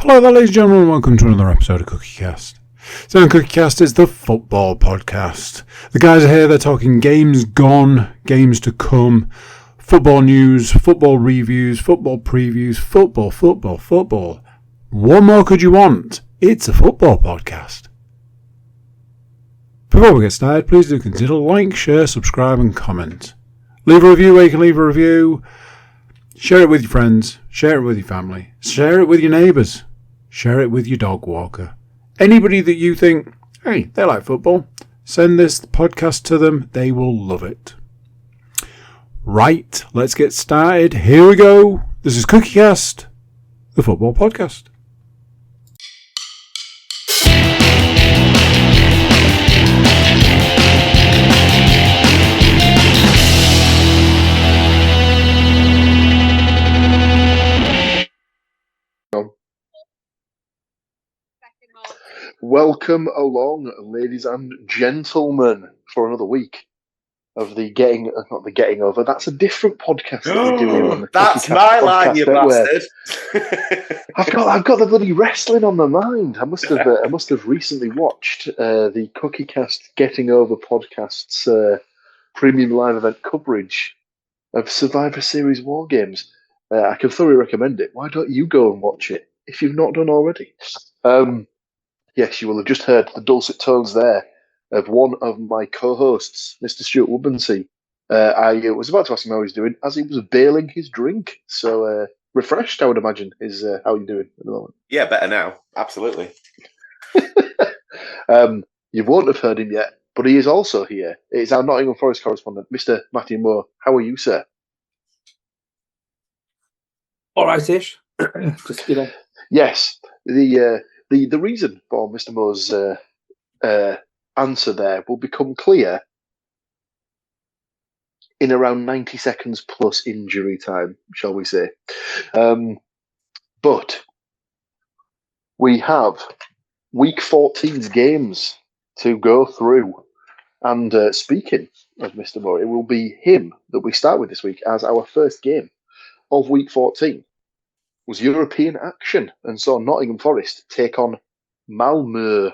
Hello there, ladies and gentlemen, and welcome to another episode of CookieCast. So, CookieCast is the football podcast. The guys are here, they're talking games gone, games to come, football news, football reviews, football previews, football. What more could you want? It's a football podcast. Before we get started, please do consider like, share, subscribe and comment. Leave a review where you can leave a review. Share it with your friends, share it with your family, share it with your neighbours, share it with your dog walker. Anybody that you think, hey, they like football, send this podcast to them, they will love it. Right, let's get started. Here we go. This is CookieCast, the football podcast. Welcome along, ladies and gentlemen, for another week of the not the getting over. That's a different podcast that we do here on the That's CookieCast my line, you podcast, bastard. I've got the bloody wrestling on my mind. I must have recently watched the CookieCast Getting Over podcast's premium live event coverage of Survivor Series War Games. I can thoroughly recommend it. Why don't you go and watch it if you've not done already? Yes, you will have just heard the dulcet tones there of one of my co-hosts, Mr. Stuart Woodmansey. I was about to ask him how he's doing as he was bailing his drink. So refreshed, I would imagine, is how you're doing at the moment. Yeah, better now. Absolutely. You won't have heard him yet, but he is also here. It's our Nottingham Forest correspondent, Mr. Matthew Moore. How are you, sir? All right-ish. Just, Yes, the reason for Mr. Moore's answer there will become clear in around 90 seconds plus injury time, shall we say. But we have Week 14's games to go through. And speaking of Mr. Moore, it will be him that we start with this week as our first game of Week 14. Was European action and saw Nottingham Forest take on Malmö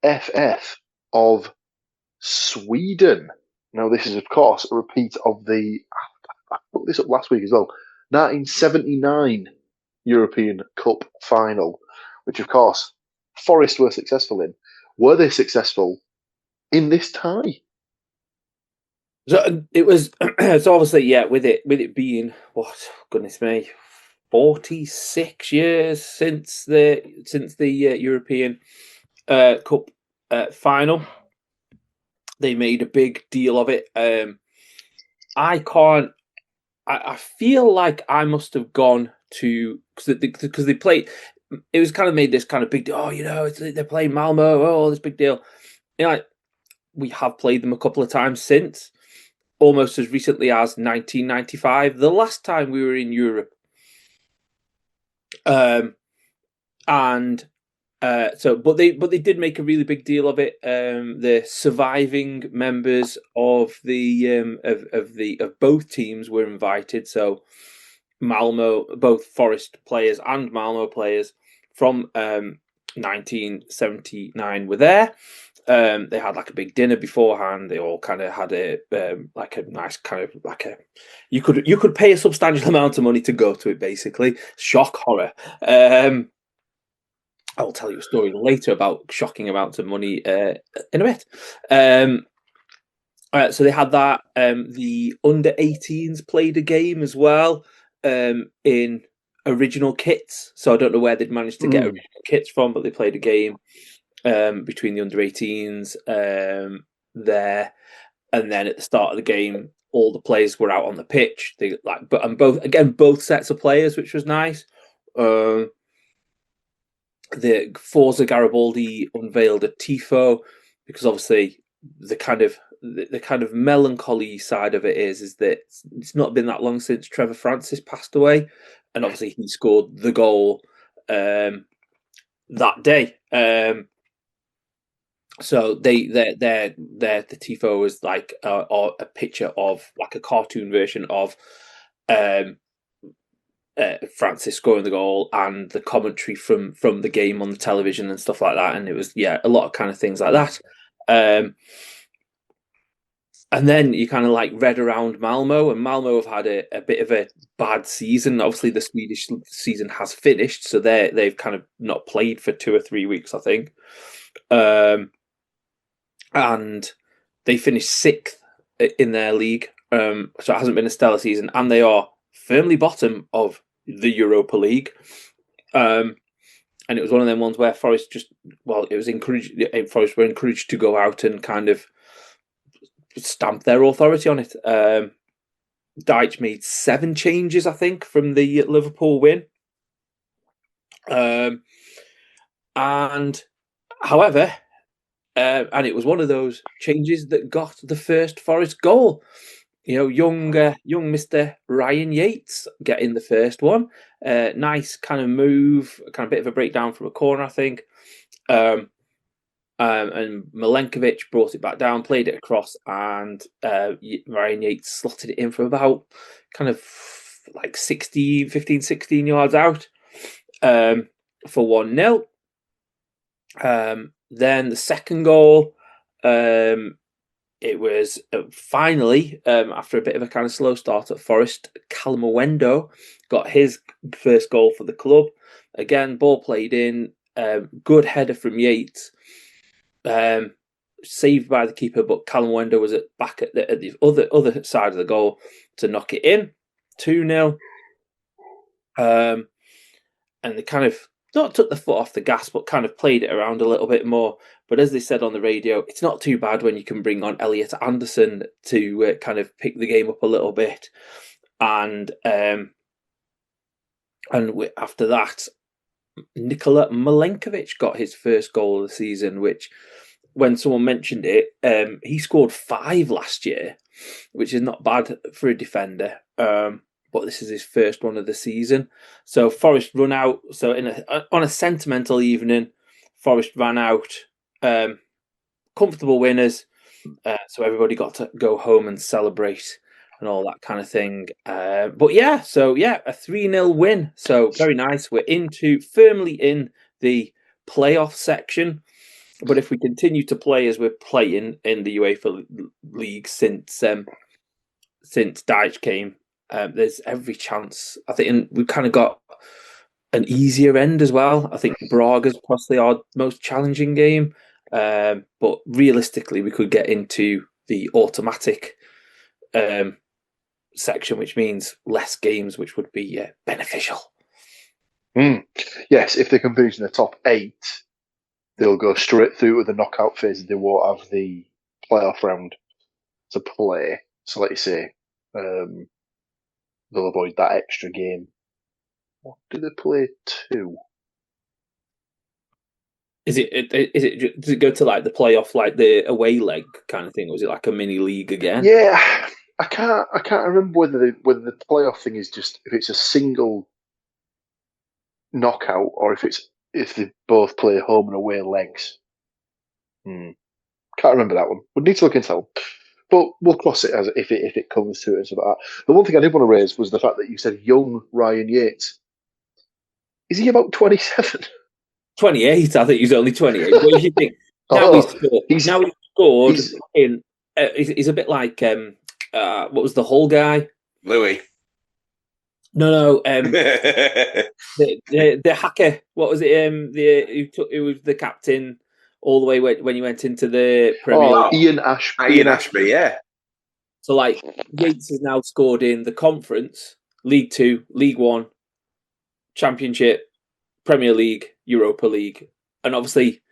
FF of Sweden. Now, this is, of course, a repeat of I put this up last week as well, 1979 European Cup final, which, of course, Forest were successful in. Were they successful in this tie? So it was. So obviously, yeah, with it being goodness me, 46 years since the European Cup final. They made a big deal of it. I feel like I must have gone to because they played. It was kind of made this kind of big deal. Oh, they're playing Malmo. Oh, this big deal. We have played them a couple of times since, almost as recently as 1995, the last time we were in Europe. But they did make a really big deal of it. The surviving members of of both teams were invited. So Malmo, both Forest players and Malmo players from 1979 were there. They had like a big dinner beforehand. They all kind of had a nice kind of you could pay a substantial amount of money to go to it. Basically, shock horror. I will tell you a story later about shocking amounts of money in a bit. So they had that. The under-18s played a game as well in original kits. So I don't know where they'd managed to get original kits from, but they played a game between the under-18s there, and then at the start of the game, all the players were out on the pitch. Both sets of players, which was nice. The Forza Garibaldi unveiled a tifo because obviously the kind of melancholy side of it is that it's not been that long since Trevor Francis passed away, and obviously he scored the goal that day. So the tifo was like a picture of like a cartoon version of Francis scoring the goal and the commentary from the game on the television and stuff like that. And it was, a lot of kind of things like that. And then you kind of like read around Malmo, and Malmo have had a bit of a bad season. Obviously, the Swedish season has finished, so they've kind of not played for 2 or 3 weeks, I think. And they finished 6th in their league, so it hasn't been a stellar season, and they are firmly bottom of the Europa League. And it was one of them ones where Forest Forest were encouraged to go out and kind of stamp their authority on it. Deitch made 7 changes, I think, from the Liverpool win. And however, and it was one of those changes that got the first Forest goal. Young Mr. Ryan Yates getting the first one. Nice kind of move, kind of bit of a breakdown from a corner, I think. And Milenkovic brought it back down, played it across, and Ryan Yates slotted it in from about kind of like 15, 16 yards out for 1-0. Then the second goal, it was finally, after a bit of a kind of slow start at Forest, Callum Owendo got his first goal for the club. Again, ball played in, good header from Yates. Saved by the keeper, but Callum Owendo was back at the other side of the goal to knock it in, 2-0. And they kind of not took the foot off the gas, but kind of played it around a little bit more. But as they said on the radio, it's not too bad when you can bring on Elliot Anderson to kind of pick the game up a little bit. And after that, Nikola Milenkovic got his first goal of the season, which, when someone mentioned it, he scored 5 last year, which is not bad for a defender. But this is his first one of the season. So Forest run out. So on a sentimental evening, Forest ran out. Comfortable winners. So everybody got to go home and celebrate and all that kind of thing. But a 3-0 win. So very nice. We're firmly in the playoff section. But if we continue to play as we're playing in the UEFA League since Deitch came, there's every chance. I think we've kind of got an easier end as well. I think Braga's possibly our most challenging game. But realistically, we could get into the automatic section, which means less games, which would be beneficial. Yes, if they can finish in the top 8, they'll go straight through to the knockout phase. They won't have the playoff round to play. So, like you say, they'll avoid that extra game. What do they play 2? Does it go to like the playoff, like the away leg kind of thing, or is it like a mini league again? Yeah, I can't remember whether the playoff thing is just if it's a single knockout or if they both play home and away legs. Can't remember that one. We'd need to look into that one. But we'll cross it as if it comes to it and stuff like that. The one thing I did want to raise was the fact that you said young Ryan Yates. Is he about 27? 28, I think he's only 28. What do you think? He's scored in. He's a bit like what was the Hull guy? Louis. No. The hacker. What was it? Who was the captain all the way when you went into the Premier League? Ian Ashby. Ian Ashby, yeah. So like Yates has now scored in the Conference, League 2, League 1, Championship, Premier League, Europa League, and obviously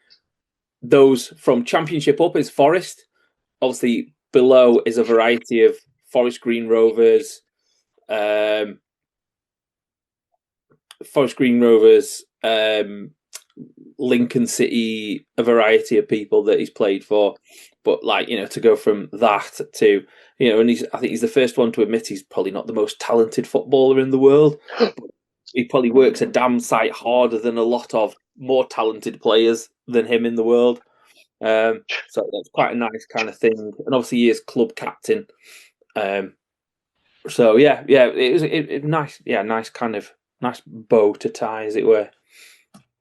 those from Championship up is Forest. Obviously below is a variety of Forest Green Rovers, Lincoln City, a variety of people that he's played for. But to go from that to and I think he's the first one to admit he's probably not the most talented footballer in the world. He probably works a damn sight harder than a lot of more talented players than him in the world. So that's quite a nice kind of thing. And obviously he is club captain. So yeah, it was nice. Yeah, nice bow to tie, as it were.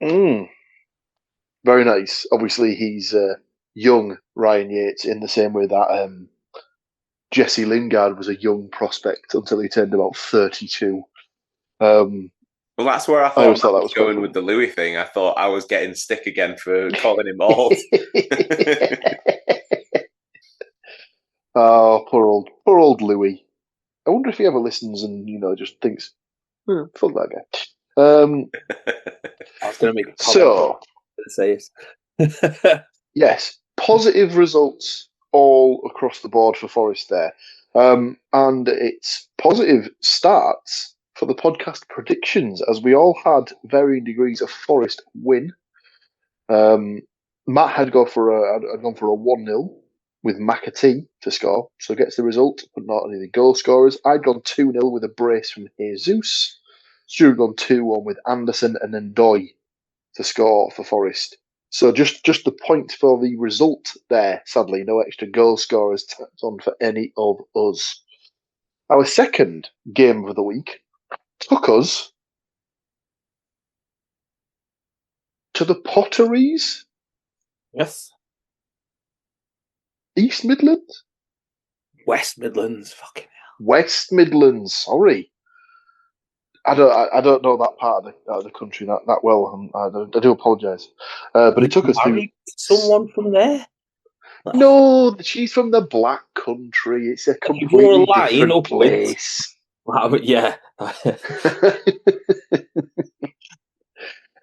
Very nice. Obviously, he's young Ryan Yates in the same way that Jesse Lingard was a young prospect until he turned about 32. Well, that's where I I thought always Matt thought that was was quite going with the Louis thing. I thought I was getting stick again for calling him old. Oh, poor old Louis. I wonder if he ever listens and just thinks, fuck that guy. I was going to make a comment. So, Say it. yes, positive results all across the board for Forest there. And it's positive starts for the podcast predictions, as we all had varying degrees of Forest win. Matt had gone for a 1-0 with McAtee to score, so gets the result, but not any of the goal scorers. I'd gone 2-0 with a brace from Jesus. Stuart gone 2-1 with Anderson and then Doy to score for Forest. So just the point for the result there. Sadly, no extra goal scorers tapped on for any of us. Our second game of the week took us to the Potteries, Yes. East Midlands, West Midlands. Fucking hell. West Midlands. Sorry, I don't know that part of the country that well. I do apologise, but it took us to someone from there. No, she's from the Black Country. It's a completely different place. Wow, yeah.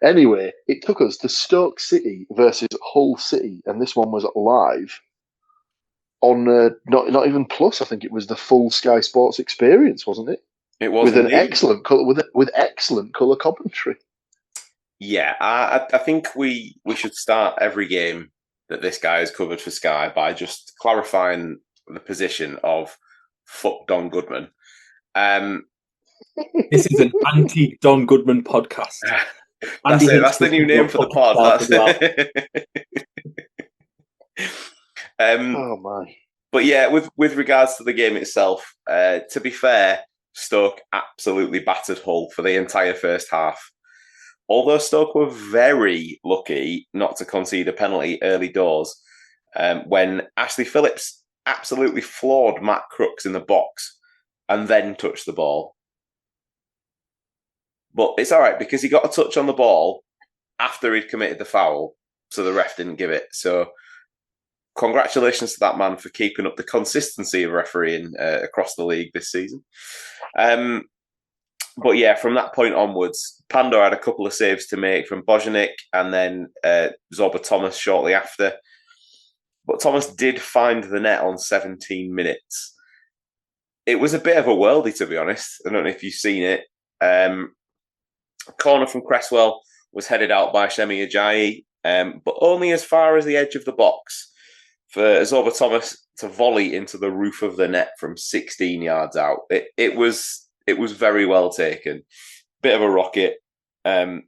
Anyway, it took us to Stoke City versus Hull City, and this one was live on not even Plus. I think it was the full Sky Sports experience, wasn't it? It was with indeed. An excellent color, with excellent colour commentary. Yeah, I think we should start every game that this guy has covered for Sky by just clarifying the position of fuck Don Goodman. This is an anti-Don Goodman podcast. That's it. That's the new name for the pod. Oh my! But yeah, with regards to the game itself, to be fair, Stoke absolutely battered Hull for the entire first half. Although Stoke were very lucky not to concede a penalty early doors, when Ashley Phillips absolutely floored Matt Crooks in the box and then touched the ball. But it's all right because he got a touch on the ball after he'd committed the foul, so the ref didn't give it. So congratulations to that man for keeping up the consistency of refereeing across the league this season. But yeah, from that point onwards, Pandor had a couple of saves to make from Bojanic and then Zorba Thomas shortly after. But Thomas did find the net on 17 minutes. It was a bit of a worldie, to be honest. I don't know if you've seen it. Corner from Cresswell was headed out by Shemi Ajayi, but only as far as the edge of the box for Zorba Thomas to volley into the roof of the net from 16 yards out. It was very well taken. Bit of a rocket. Don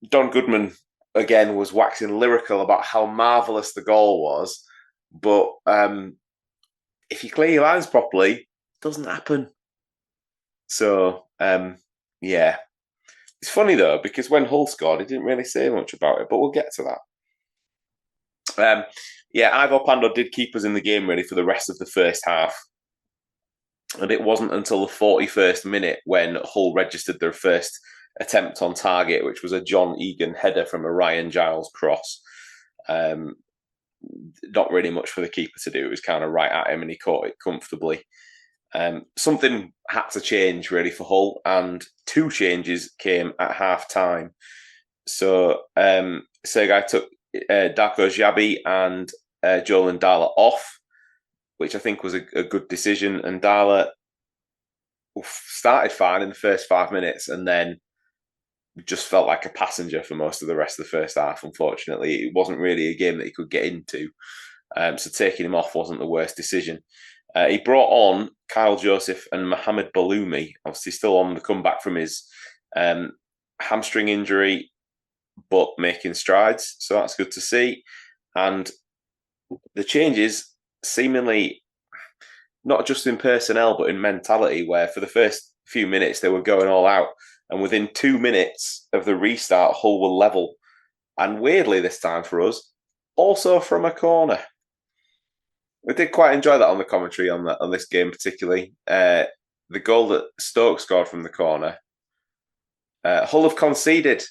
Goodman, again, was waxing lyrical about how marvellous the goal was. But if you clear your lines properly, it doesn't happen. So, yeah. It's funny, though, because when Hull scored, he didn't really say much about it, but we'll get to that. Yeah, Ivor Pandor did keep us in the game, really, for the rest of the first half. And it wasn't until the 41st minute when Hull registered their first attempt on target, which was a John Egan header from a Ryan Giles cross. Not really much for the keeper to do. It was kind of right at him and he caught it comfortably. Something had to change, really, for Hull, and two changes came at half-time. So Sergei took Darko Xhabi and Joel Ndala off, which I think was a good decision. And Ndala started fine in the first 5 minutes and then just felt like a passenger for most of the rest of the first half, unfortunately. It wasn't really a game that he could get into. So taking him off wasn't the worst decision. He brought on Kyle Joseph and Mohamed Baloumi, obviously still on the comeback from his hamstring injury, but making strides. So that's good to see. And the changes seemingly not just in personnel, but in mentality, where for the first few minutes they were going all out. And within 2 minutes of the restart, Hull were level. And weirdly, this time for us, also from a corner. We did quite enjoy that on the commentary on this game, particularly. The goal that Stoke scored from the corner. Hull have conceded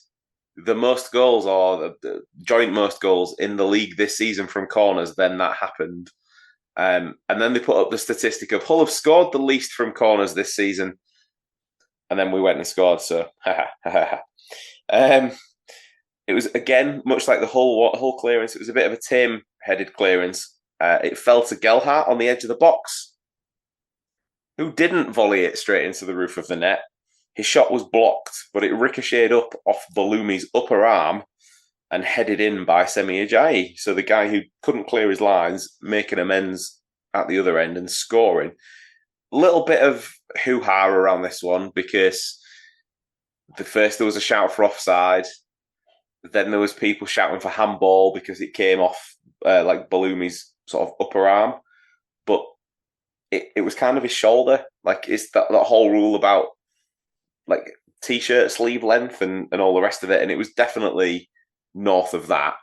the most goals, or the joint most goals in the league this season from corners. Then that happened. And then they put up the statistic of Hull have scored the least from corners this season. And then we went and scored. So, it was, again, much like the Hull clearance, it was a bit of a tame-headed clearance. It fell to Gelhardt on the edge of the box, who didn't volley it straight into the roof of the net. His shot was blocked, but it ricocheted up off Balumi's upper arm and headed in by Semi Ajayi. So the guy who couldn't clear his lines, making amends at the other end and scoring. A little bit of hoo-ha around this one, because there was a shout for offside. Then there was people shouting for handball because it came off like Balumi's sort of upper arm. But it was kind of his shoulder. Like, it's that whole rule about like t-shirt sleeve length and all the rest of it. And it was definitely north of that.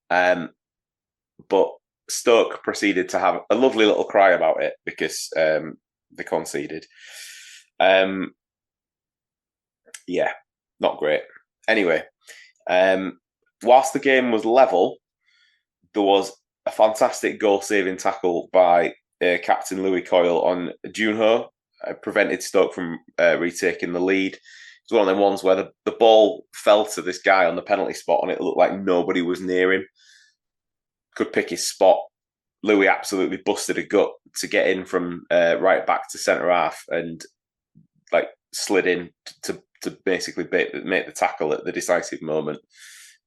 But Stoke proceeded to have a lovely little cry about it because they conceded. Yeah, not great. Anyway, whilst the game was level, there was a fantastic goal-saving tackle by Captain Louis Coyle on Junho, prevented Stoke from retaking the lead. It was one of them ones where the ball fell to this guy on the penalty spot and it looked like nobody was near him. Could pick his spot. Louis absolutely busted a gut to get in from right back to centre half and like slid in to basically make the tackle at the decisive moment.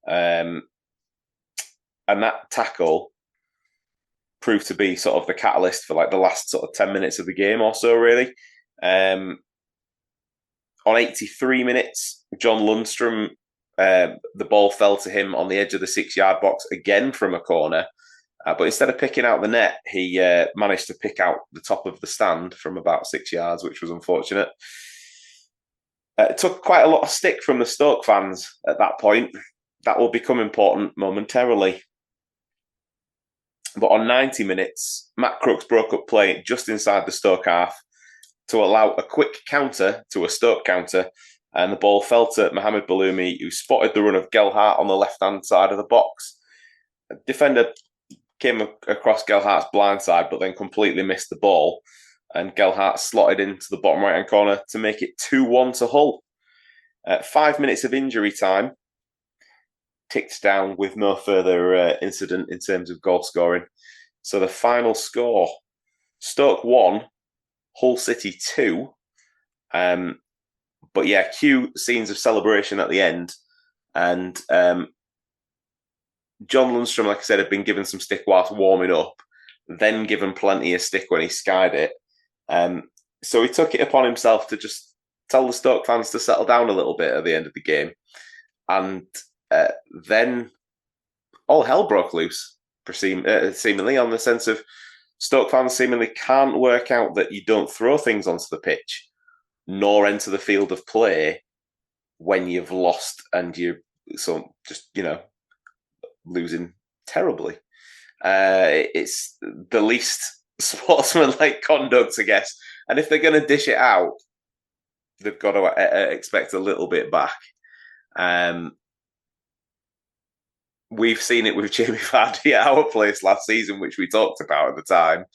And that tackle proved to be sort of the catalyst for like the last sort of 10 minutes of the game or so, really. On 83 minutes, John Lundstrom, the ball fell to him on the edge of the 6-yard box again from a corner. But instead of picking out the net, he managed to pick out the top of the stand from about 6 yards, which was unfortunate. It took quite a lot of stick from the Stoke fans at that point. That will become important momentarily. But on 90 minutes, Matt Crooks broke up play just inside the Stoke half to allow a quick counter to a Stoke counter, and the ball fell to Mohamed Balloumi, who spotted the run of Gelhardt on the left-hand side of the box. A defender came across Gelhardt's blind side, but then completely missed the ball, and Gelhardt slotted into the bottom right-hand corner to make it 2-1 to Hull. 5 minutes of injury time ticked down with no further incident in terms of goal scoring. So the final score, Stoke 1, Hull City 2. But yeah, cue scenes of celebration at the end. And John Lundstrom, like I said, had been given some stick whilst warming up, then given plenty of stick when he skied it. So he took it upon himself to just tell the Stoke fans to settle down a little bit at the end of the game. And then all hell broke loose, seemingly, on the sense of Stoke fans seemingly can't work out that you don't throw things onto the pitch nor enter the field of play when you've lost and you're just losing terribly. It's the least sportsmanlike conduct, I guess. And if they're going to dish it out, they've got to expect a little bit back. We've seen it with Jamie Vardy at our place last season, which we talked about at the time.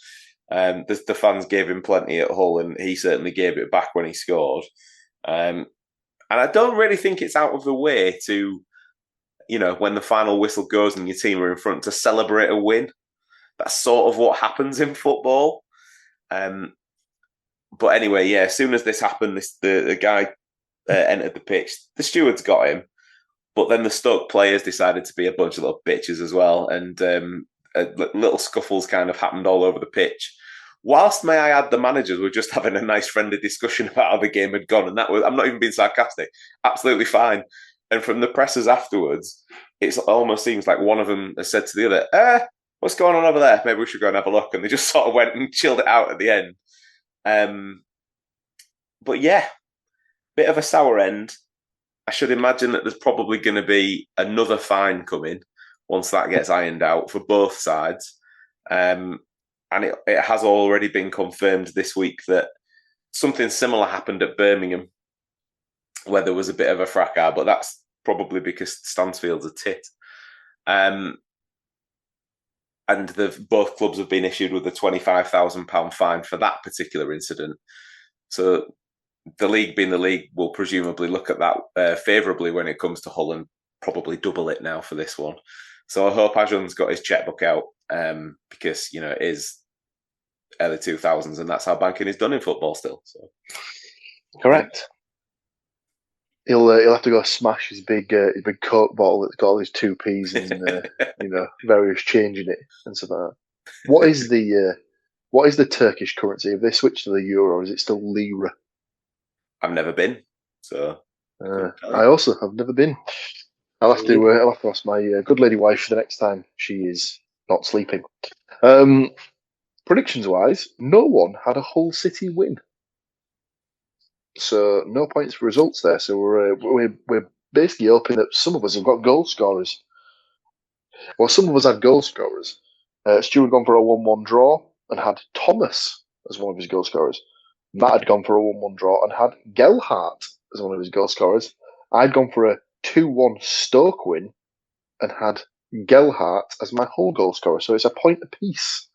The fans gave him plenty at Hull, and he certainly gave it back when he scored. And I don't really think it's out of the way to, when the final whistle goes and your team are in front, to celebrate a win. That's sort of what happens in football. But anyway, yeah, as soon as this happened, the guy entered the pitch. The steward's got him. But then the Stoke players decided to be a bunch of little bitches as well. And little scuffles kind of happened all over the pitch. Whilst, may I add, the managers were just having a nice friendly discussion about how the game had gone. And that was, I'm not even being sarcastic, absolutely fine. And from the pressers afterwards, it almost seems like one of them has said to the other, what's going on over there? Maybe we should go and have a look. And they just sort of went and chilled it out at the end. But yeah, bit of a sour end. I should imagine that there's probably going to be another fine coming once that gets ironed out for both sides. And it has already been confirmed this week that something similar happened at Birmingham, where there was a bit of a fracas, but that's probably because Stansfield's a tit. And both clubs have been issued with a £25,000 fine for that particular incident. So the league, being the league, will presumably look at that favourably when it comes to Hull and probably double it now for this one. So I hope Ajon's got his checkbook out because, it is early 2000s and that's how banking is done in football still. So correct. He'll have to go smash his big Coke bottle that's got all his 2p's and various change in it and stuff like that. What is the Turkish currency? Have they switched to the euro, or is it still lira? I've never been, so I also have never been. I'll have to ask my good lady wife the next time she is not sleeping. Predictions wise, no one had a Hull City win. So no points for results there. So we're basically hoping that some of us have got goal scorers. Well, some of us had goal scorers. Stuart had gone for a 1-1 draw and had Thomas as one of his goal scorers. Matt had gone for a 1-1 draw and had Gelhardt as one of his goal scorers. I'd gone for a 2-1 Stoke win and had Gelhardt as my whole goal scorer. So it's a point apiece,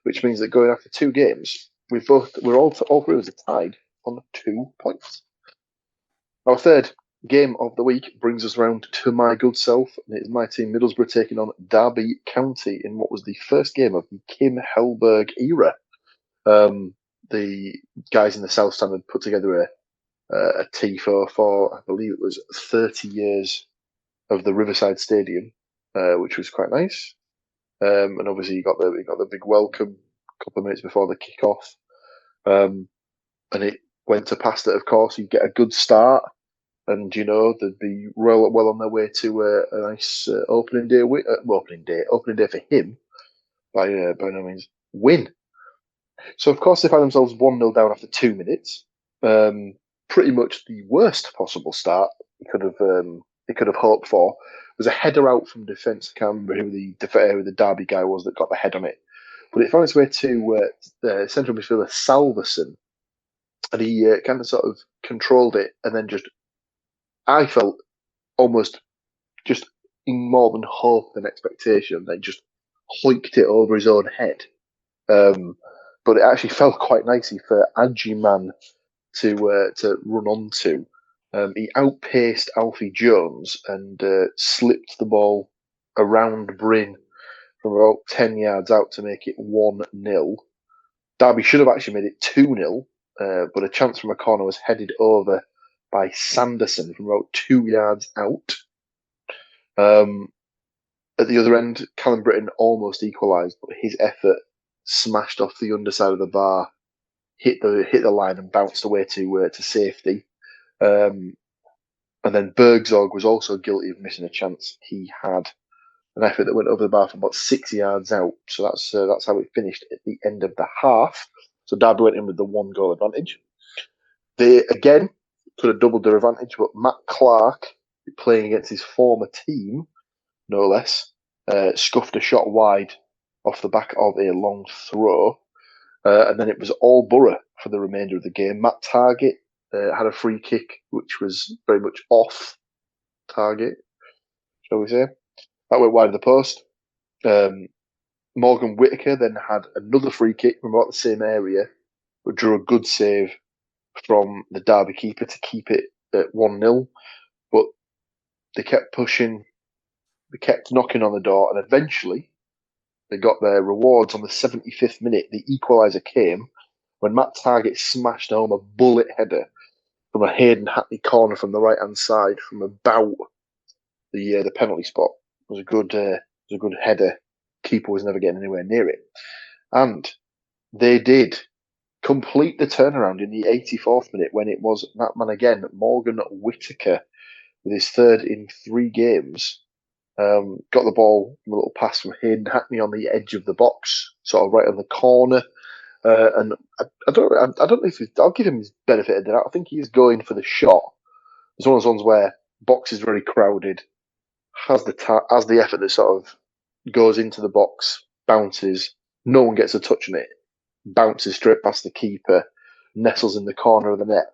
which means that going after 2 games, we're all three of us are tied on 2 points. Our third game of the week brings us round to my good self, and it is my team Middlesbrough taking on Derby County in what was the first game of the Kim Hellberg era. The guys in the South Stand had put together a tifo for, I believe it was 30 years of the Riverside Stadium, which was quite nice. And obviously you got the big welcome a couple of minutes before the kick-off. And it went to pass that, of course, you'd get a good start, and they'd be well on their way to a nice opening day for him by no means win. So of course they found themselves 1-0 down after 2 minutes. Pretty much the worst possible start it could have hoped for. It was a header out from defence. I can't remember who the Derby guy was that got the head on it, but it found its way to central midfielder Salverson. And he kind of sort of controlled it, and then I felt almost just in more than hope than expectation, then just hoiked it over his own head. But it actually felt quite nicely for Adjiman to run onto. He outpaced Alfie Jones and slipped the ball around Bryn from about 10 yards out to make it 1-0. Derby should have actually made it 2-0. But a chance from a corner was headed over by Sanderson from about 2 yards out. At the other end, Callum Britton almost equalised, but his effort smashed off the underside of the bar, hit the line and bounced away to safety. And then Bergzorg was also guilty of missing a chance. He had an effort that went over the bar from about 6 yards out. So that's how it finished at the end of the half. So Derby went in with the 1-goal advantage. They, again, could have doubled their advantage, but Matt Clark, playing against his former team, no less, scuffed a shot wide off the back of a long throw. And then it was all Borough for the remainder of the game. Matt Target had a free kick, which was very much off target, shall we say. That went wide of the post. Morgan Whittaker then had another free kick from about the same area, but drew a good save from the Derby keeper to keep it at 1-0. But they kept pushing, they kept knocking on the door, and eventually they got their rewards on the 75th minute. The equaliser came when Matt Target smashed home a bullet header from a Hayden Hackney corner from the right-hand side from about the penalty spot. It was a good header. Keeper was never getting anywhere near it. And they did complete the turnaround in the 84th minute when it was that man again, Morgan Whittaker, with his third in 3 games, Got the ball, a little pass from Hayden Hackney on the edge of the box, sort of right on the corner. And I don't know if I'll give him his benefit of the doubt. I think he's going for the shot. It's one of those ones where box is very crowded, has the effort that sort of goes into the box, bounces, no one gets a touch on it, bounces straight past the keeper, nestles in the corner of the net,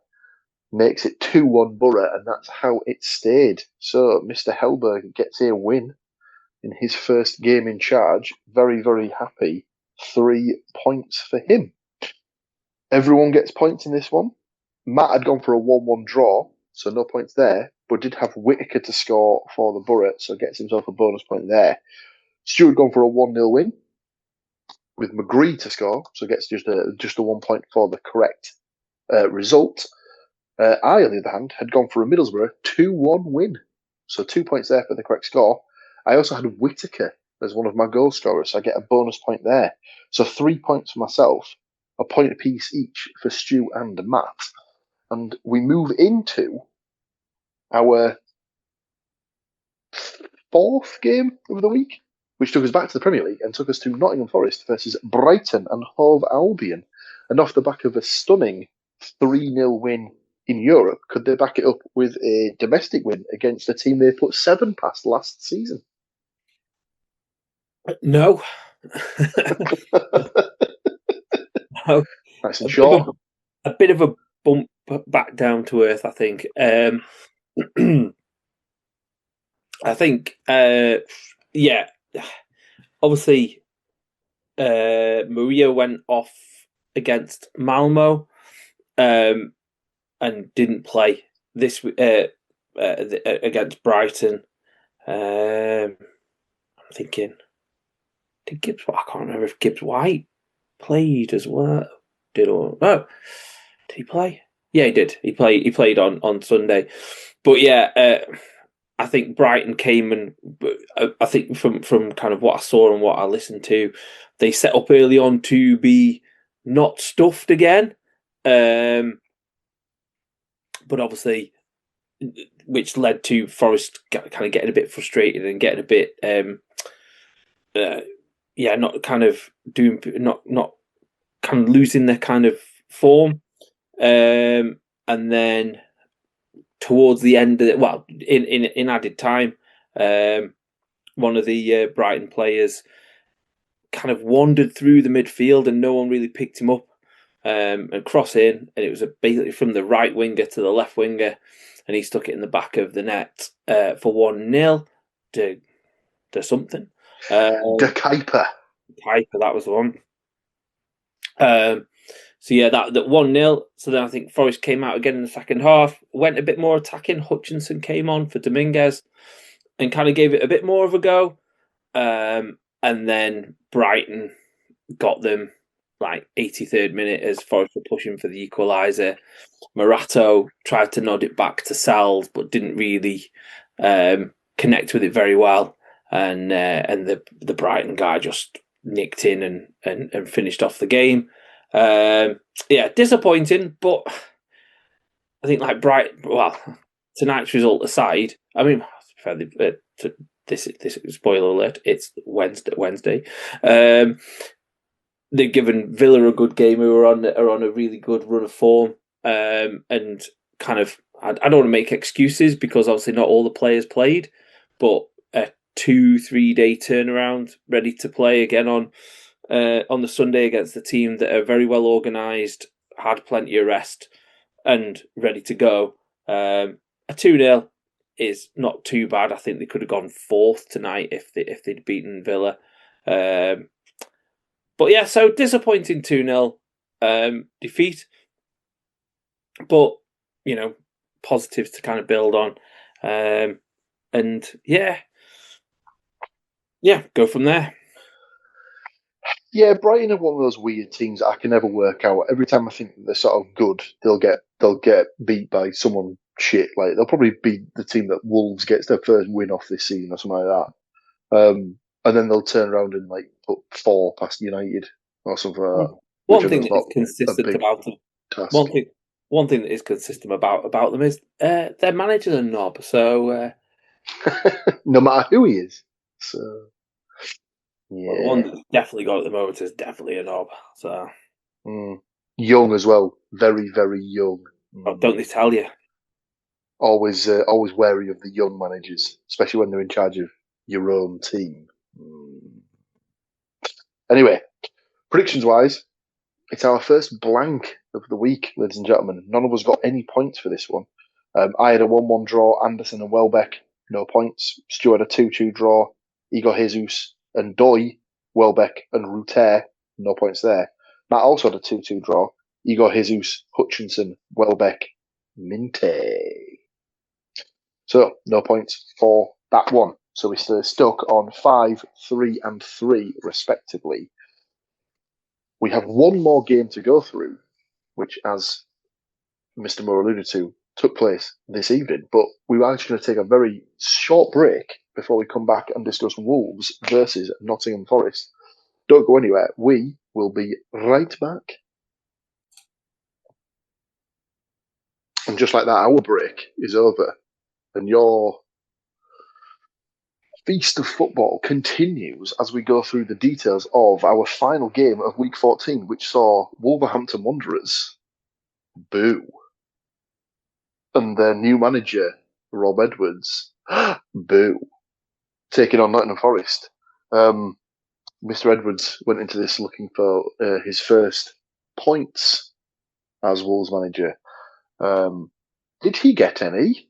makes it 2-1 Borough, and that's how it stayed. So Mr. Hellberg gets a win in his first game in charge. Very, very happy. 3 points for him. Everyone gets points in this one. Matt had gone for a 1-1 draw, so no points there, but did have Whittaker to score for the Borough, so gets himself a bonus point there. Stuart gone for a 1-0 win with McGree to score, so gets just a 1 point for the correct result. I, on the other hand, had gone for a Middlesbrough 2-1 win, so 2 points there for the correct score. I also had Whittaker as one of my goal scorers, so I get a bonus point there. So 3 points for myself, a point apiece each for Stu and Matt. And we move into our 4th game of the week, which took us back to the Premier League and took us to Nottingham Forest versus Brighton and Hove Albion. And off the back of a stunning 3-0 win in Europe, could they back it up with a domestic win against a team they put 7 past last season? No. No. Nice and short. A bit of a bump back down to earth, I think. I think, obviously, Maria went off against Malmo and didn't play this against Brighton. I'm thinking, did Gibbs? I can't remember if Gibbs White played as well. Did he play? Yeah, he did. He played on Sunday. But yeah, I think Brighton came and I think from kind of what I saw and what I listened to, they set up early on to be not stuffed again. But obviously, which led to Forest kind of getting a bit frustrated and getting a bit, not kind of losing their kind of form. And then towards the end of it, in added time, one of the Brighton players kind of wandered through the midfield and no one really picked him up and cross in, and it was basically from the right winger to the left winger, and he stuck it in the back of the net for 1-0 to something. De Kuiper, that was the one. So yeah, that 1-0. So then I think Forest came out again in the second half, went a bit more attacking. Hutchinson came on for Dominguez and kind of gave it a bit more of a go. And then Brighton got them like 83rd minute as Forest were pushing for the equaliser. Morato tried to nod it back to Salz, but didn't really connect with it very well. And the Brighton guy just nicked in and finished off the game. Disappointing, but I think tonight's result aside, I mean, this spoiler alert, it's Wednesday. They've given Villa a good game, who are on a really good run of form, and kind of I don't want to make excuses because obviously not all the players played, but a 2-3 day turnaround, ready to play again on the Sunday against the team that are very well organised, had plenty of rest, and ready to go. A 2-0 is not too bad. I think they could have gone 4th tonight if they'd beaten Villa. But yeah, so disappointing 2-0 defeat. But, positives to kind of build on. And go from there. Yeah, Brighton are one of those weird teams that I can never work out. Every time I think they're sort of good, they'll get beat by someone shit. Like they'll probably beat the team that Wolves gets their first win off this season or something like that. And then they'll turn around and like put 4 past United or something like that. One thing that is consistent about them. One thing that is consistent about them is their manager's a knob. So no matter who he is. So, Well, the one yeah. that's definitely got at the moment is definitely a knob. So, Young as well. Very, very young. don't they tell you? Always wary of the young managers, especially when they're in charge of your own team. Anyway, predictions wise, it's our first blank of the week, ladies and gentlemen. None of us got any points for this one. I had a 1-1 draw, Anderson and Welbeck, no points. Stuart had a 2-2 draw, Igor Jesus and Doy, Welbeck and Ruter, no points there. Matt also had a 2-2 draw, Igor Jesus, Hutchinson, Welbeck, Minte. So, no points for that one. So we're stuck on 5, 3, and 3, respectively. We have one more game to go through, which, as Mr. Moore alluded to, took place this evening. But we are actually going to take a very short break before we come back and discuss Wolves versus Nottingham Forest. Don't go anywhere. We will be right back. And just like that, our break is over. And your feast of football continues as we go through the details of our final game of Week 14, which saw Wolverhampton Wanderers boo. And their new manager, Rob Edwards, boo, taking on Nottingham Forest. Mr. Edwards went into this looking for his first points as Wolves manager. Did he get any?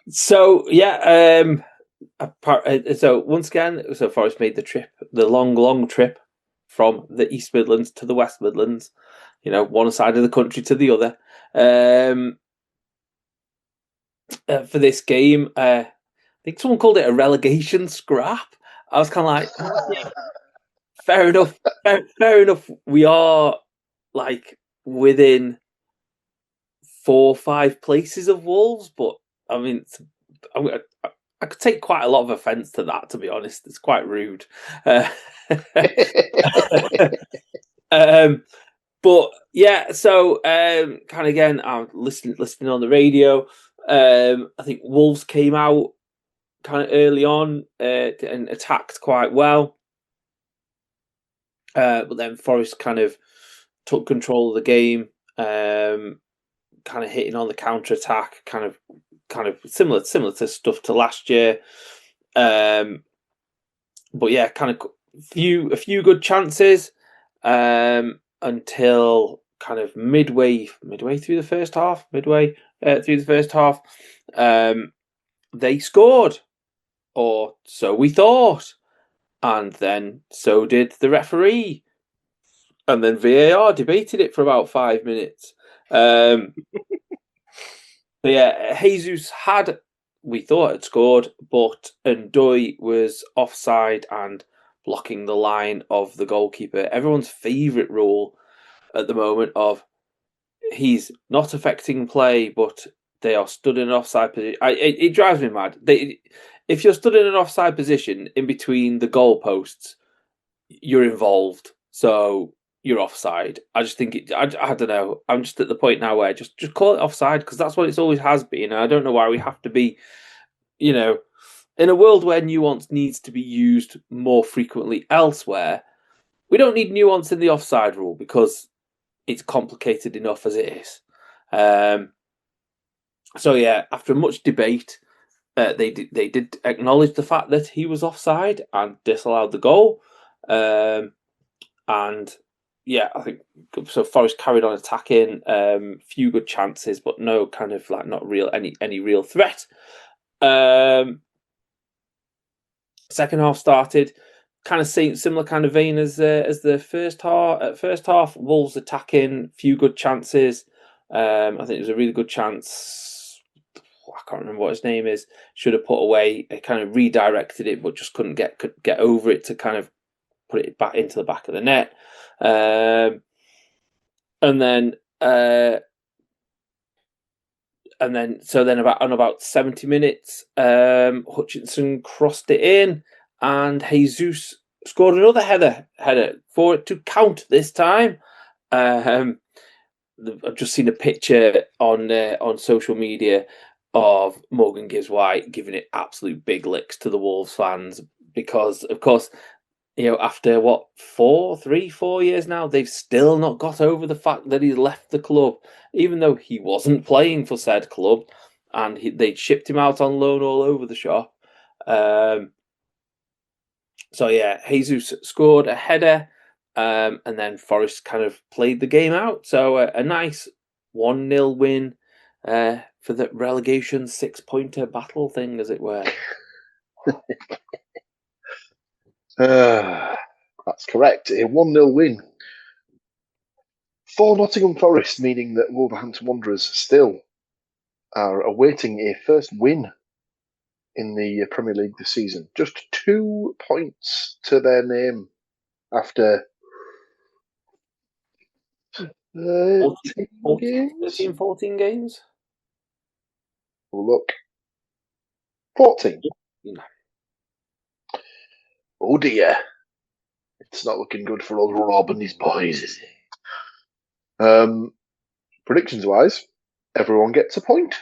So once again, Forest made the trip, the long trip from the East Midlands to the West Midlands. One side of the country to the other. For this game, I think someone called it a relegation scrap. I was kind of like, yeah, fair enough. Fair enough. We are like within 4 or 5 places of Wolves, but I mean, I could take quite a lot of offence to that. To be honest, it's quite rude. But yeah, so kind of again, I'm listening on the radio. I think Wolves came out kind of early on and attacked quite well, but then Forest kind of took control of the game, kind of hitting on the counter attack, kind of similar to stuff to last year. But yeah, kind of a few good chances until kind of midway through the first half. They scored, or so we thought, and then so did the referee, and then VAR debated it for about 5 minutes. But yeah, Jesus we thought had scored, but Ndoye was offside and blocking the line of the goalkeeper. Everyone's favourite rule at the moment of he's not affecting play, but they are stood in an offside position. It drives me mad. If you're stood in an offside position in between the goalposts, you're involved. So you're offside. I just think I don't know. I'm just at the point now where just call it offside, because that's what it's always has been. And I don't know why we have to be, in a world where nuance needs to be used more frequently elsewhere. We don't need nuance in the offside rule because it's complicated enough as it is. So yeah, after much debate, they did acknowledge the fact that he was offside and disallowed the goal. And yeah, I think so. Forest carried on attacking, few good chances, but no kind of like not real any real threat. Second half started kind of similar kind of vein as the first half. At first half, Wolves attacking, few good chances. I think it was a really good chance. I can't remember what his name is. Should have put away. It kind of redirected it, but just couldn't get over it to kind of put it back into the back of the net. And then about 70 minutes, Hutchinson crossed it in, and Jesus scored another header for it to count this time. I've just seen a picture on social media of Morgan Gibbs White giving it absolute big licks to the Wolves fans because, of course, after 4 years now, they've still not got over the fact that he's left the club, even though he wasn't playing for said club, and they'd shipped him out on loan all over the shop. So yeah, Jesus scored a header, and then Forest kind of played the game out. So a nice 1-0 win for the relegation 6-pointer battle thing, as it were. That's correct. A 1-0 win for Nottingham Forest, meaning that Wolverhampton Wanderers still are awaiting a first win in the Premier League this season. Just 2 points to their name after 13 games. 14 games? We'll look. 14. Oh dear. It's not looking good for old Rob and his boys, is it? Predictions wise, everyone gets a point,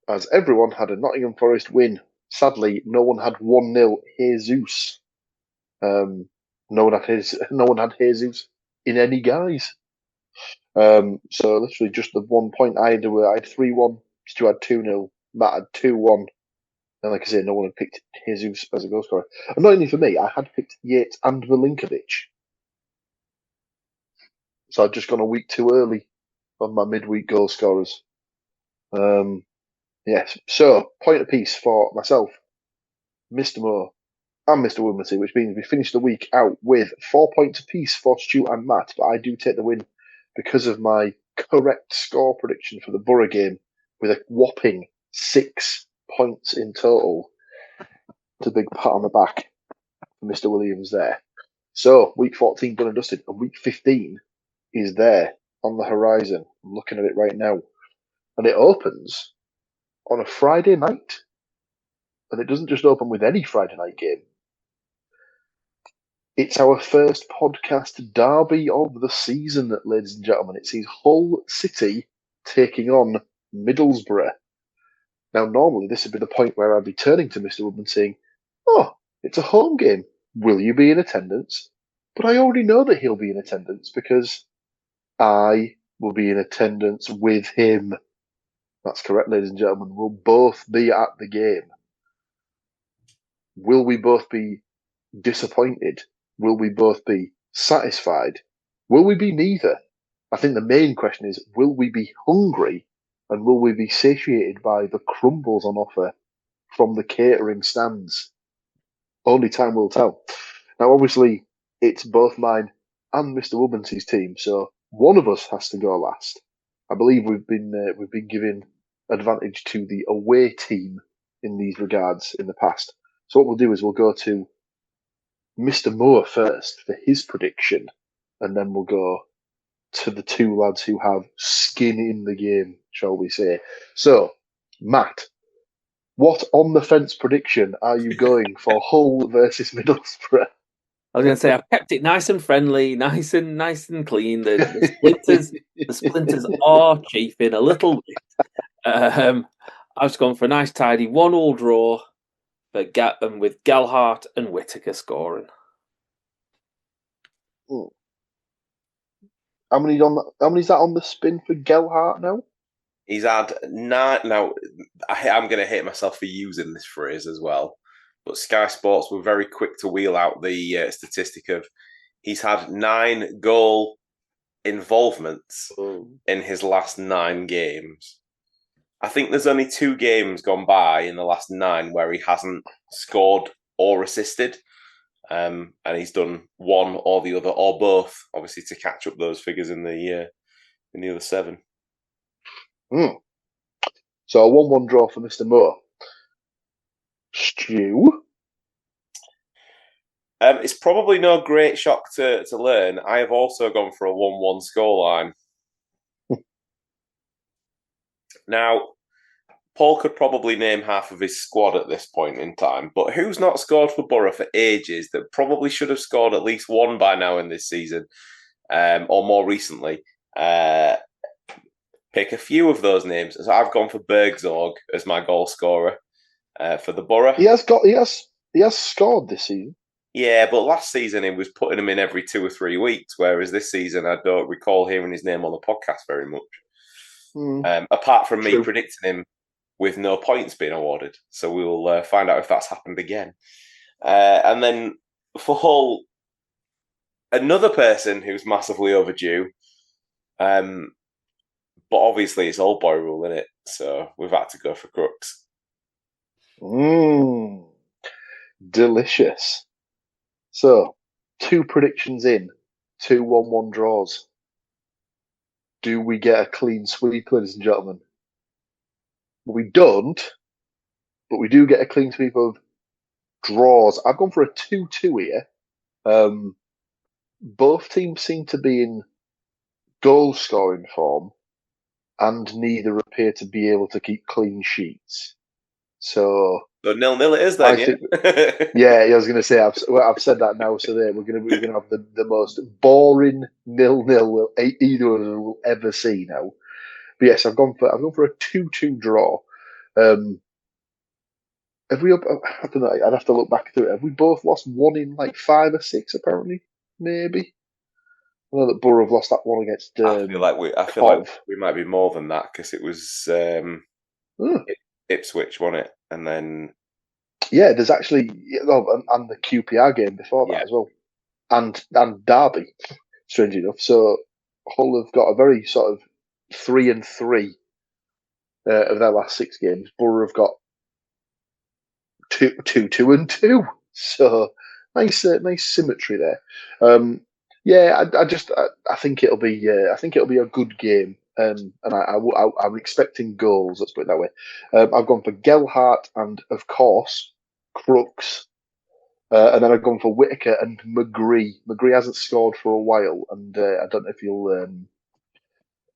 as everyone had a Nottingham Forest win. Sadly, no one had 1-0 Jesus. No one had Jesus in any guise. So literally just the 1 point. I had 3-1. Stu had 2-0. Matt had 2-1. And like I say, no one had picked Jesus as a goal scorer. Annoyingly for me, I had picked Yates and Milinkovic. So I'd just gone a week too early on my midweek goal scorers. Yes. So, point apiece for myself, Mr. Moore, and Mr. Woodmansey, which means we finish the week out with 4 points apiece for Stuart and Matt. But I do take the win because of my correct score prediction for the Borough game with a whopping 6 points in total. It's a big pat on the back for Mr. Williams there. So, week 14 done and dusted, and week 15 is there on the horizon. I'm looking at it right now. And it opens on a Friday night. And it doesn't just open with any Friday night game. It's our first podcast derby of the season, ladies and gentlemen. It sees Hull City taking on Middlesbrough. Now, normally this would be the point where I'd be turning to Mr. Woodman saying, "Oh, it's a home game. Will you be in attendance?" But I already know that he'll be in attendance because I will be in attendance with him. That's correct, ladies and gentlemen. We'll both be at the game. Will we both be disappointed? Will we both be satisfied? Will we be neither? I think the main question is, will we be hungry and will we be satiated by the crumbles on offer from the catering stands? Only time will tell. Now, obviously, it's both mine and Mr. Woodmansey's team, so one of us has to go last. I believe we've been given advantage to the away team in these regards in the past. So what we'll do is we'll go to Mr. Moore first for his prediction, and then we'll go to the two lads who have skin in the game, shall we say. So, Matt, what on-the-fence prediction are you going for Hull versus Middlesbrough? I was going to say I've kept it nice and friendly, nice and clean. The splinters are chafing a little bit. I've gone for a nice tidy 1-1 draw, and with Gelhardt and Whittaker scoring. How many's that on the spin for Gelhardt now? He's had 9. Now, I'm going to hate myself for using this phrase as well, but Sky Sports were very quick to wheel out the statistic of he's had 9 goal involvements in his last 9 games. I think there's only 2 games gone by in the last 9 where he hasn't scored or assisted. And he's done one or the other or both, obviously, to catch up those figures in the other 7. So a 1-1 draw for Mr. Moore. Stu? It's probably no great shock to learn. I have also gone for a 1-1 scoreline. Now, Paul could probably name half of his squad at this point in time, but who's not scored for Borough for ages that probably should have scored at least one by now in this season, or more recently? pick a few of those names. So I've gone for Bergzorg as my goal scorer for the Borough. He has scored this season. Yeah, but last season he was putting him in every 2 or 3 weeks, whereas this season I don't recall hearing his name on the podcast very much. Apart from me predicting him with no points being awarded. So we will find out if that's happened again. And then for Hull, another person who's massively overdue, but obviously it's old boy rule, isn't it? So we've had to go for Crooks. Delicious. So, 2 predictions in, 2 1-1 draws. Do we get a clean sweep, ladies and gentlemen? We don't, but we do get a clean sweep of draws. I've gone for a 2-2 here. Both teams seem to be in goal scoring form, and neither appear to be able to keep clean sheets. So 0-0 it is then, I was going to say I've said that now. So there we're going to have the most boring 0-0 either of us will ever see now. But yes, I've gone for a 2-2 draw. Have we? I don't know. I'd have to look back through it. Have we both lost one in like 5 or 6? Apparently, maybe. I know that Borough have lost that one against. I feel like we might be more than that because it was Ipswich, wasn't it? And then there's actually and the QPR game before that as well, and Derby, strangely enough. So Hull have got a very sort of 3-3 of their last 6 games. Borough have got 2-2. So nice symmetry there. I think it'll be a good game. And I'm expecting goals. Let's put it that way. I've gone for Gelhardt and of course Crooks, and then I've gone for Whittaker and McGree. McGree hasn't scored for a while, and I don't know if he'll.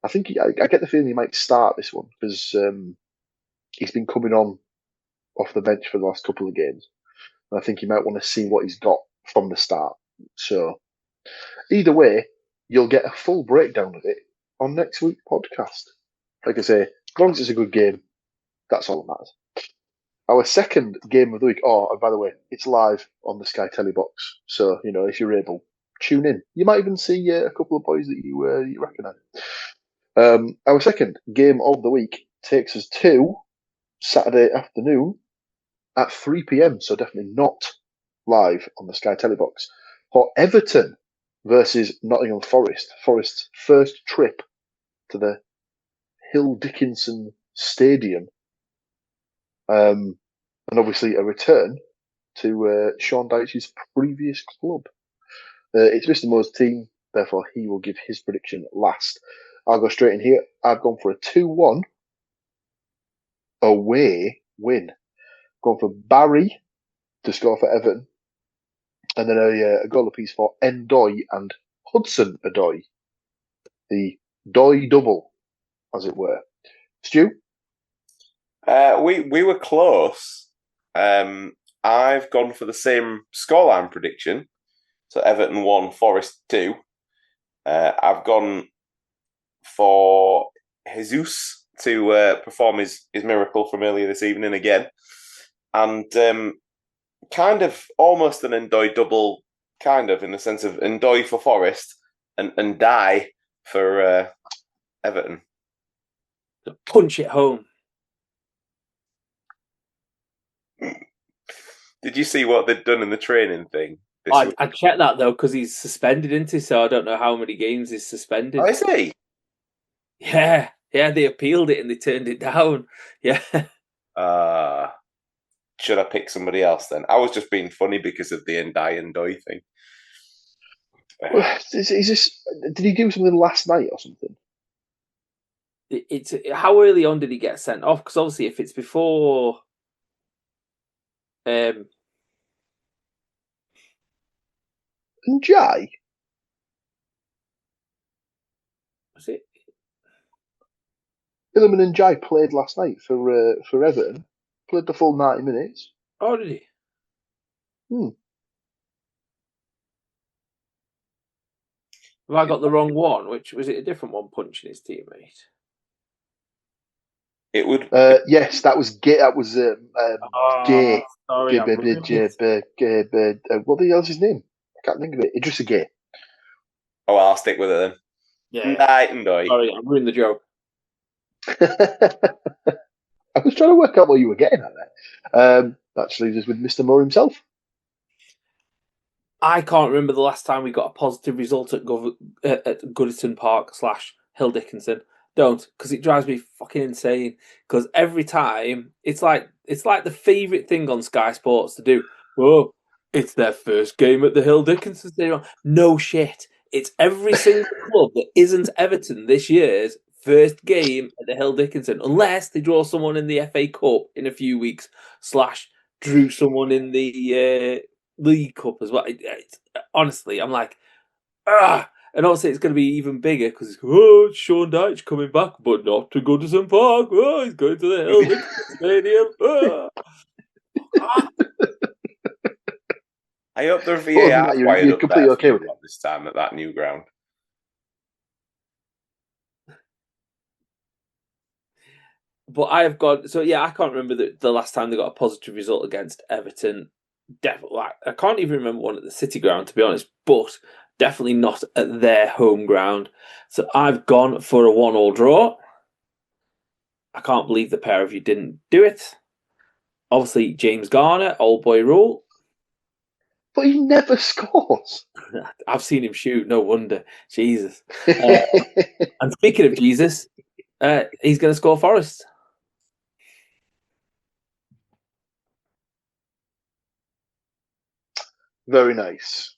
I think I get the feeling he might start this one because he's been coming on off the bench for the last couple of games. And I think you might want to see what he's got from the start. So either way, you'll get a full breakdown of it on next week's podcast. Like I say, as long as it's a good game, that's all that matters. Our second game of the week, and by the way, it's live on the Sky Telly box. So, if you're able, tune in. You might even see a couple of boys that you recognise. Our second game of the week takes us to Saturday afternoon at 3 p.m. So definitely not live on the Sky Telly box for Everton versus Nottingham Forest. Forest's first trip to the Hill Dickinson Stadium, and obviously a return to Sean Dyche's previous club. It's Mr. Moore's team, therefore he will give his prediction last. I'll go straight in here. I've gone for a 2-1 away win. Gone for Barry to score for Everton, and then a goal apiece for Ndoye and Hudson-Odoi. The Doy double, as it were. Stu? We were close. I've gone for the same scoreline prediction. So Everton 1, Forest 2. I've gone for Jesus to perform his miracle from earlier this evening again. And kind of almost an Ndoye double, kind of in the sense of Ndoye for Forest and Die for Everton. Punch it home. Did you see what they'd done in the training thing? I checked that though because he's suspended, isn't he? So I don't know how many games he's suspended. Oh, is he? Yeah. They appealed it and they turned it down. Yeah. Should I pick somebody else then? I was just being funny because of the Ndoye thing. Did he do something last night or something? It's how early on did he get sent off? Because obviously, if it's before, Njai? Was it? Iliman Njai played last night for Everton. Played the full 90 minutes. Oh, did he? Have I got the wrong one? Which was it? A different one punching his teammate? It would. Yes, that was gay. That was gay. Sorry, I'm ruining it. What the hell's his name? I can't think of it. Idrissa Gay. Oh, I'll stick with it then. Yeah. Ndoi. Sorry, I'm ruining the joke. I was trying to work out what you were getting at there. That leaves us with Mr. Moore himself. I can't remember the last time we got a positive result at Goodison Park / Hill Dickinson. Don't, because it drives me fucking insane. Because every time it's like the favourite thing on Sky Sports to do. Oh, it's their first game at the Hill Dickinson Stadium. No shit. It's every single club that isn't Everton this year's first game at the Hill Dickinson, unless they draw someone in the FA Cup in a few weeks / drew someone in the League Cup as well. Honestly, I'm like, and obviously it's going to be even bigger because it's Sean Dyche coming back, but not to Goodison Park. Oh, he's going to the Hill Dickinson Stadium. I hope the VAR you're completely okay with it this time at that new ground. But I have got I can't remember the last time they got a positive result against Everton. Definitely, I can't even remember one at the City ground, to be honest, but definitely not at their home ground. So I've gone for a 1-1 draw. I can't believe the pair of you didn't do it. Obviously, James Garner, old boy rule. But he never scores. I've seen him shoot, no wonder. Jesus. And speaking of Jesus, he's going to score Forest. Very nice.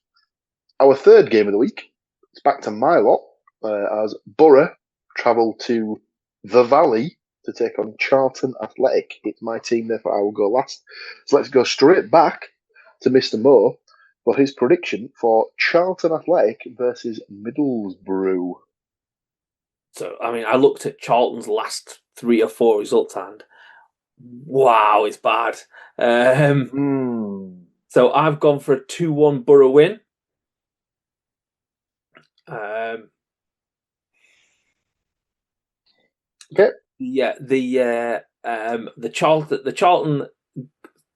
Our third game of the week, it's back to my lot, as Borough travel to the Valley to take on Charlton Athletic. It's my team, therefore I will go last. So let's go straight back to Mr. Moore for his prediction for Charlton Athletic versus Middlesbrough. So, I mean, I looked at Charlton's last 3 or 4 results and wow, it's bad. So I've gone for a 2-1 Borough win. Okay. Yeah, the Charlton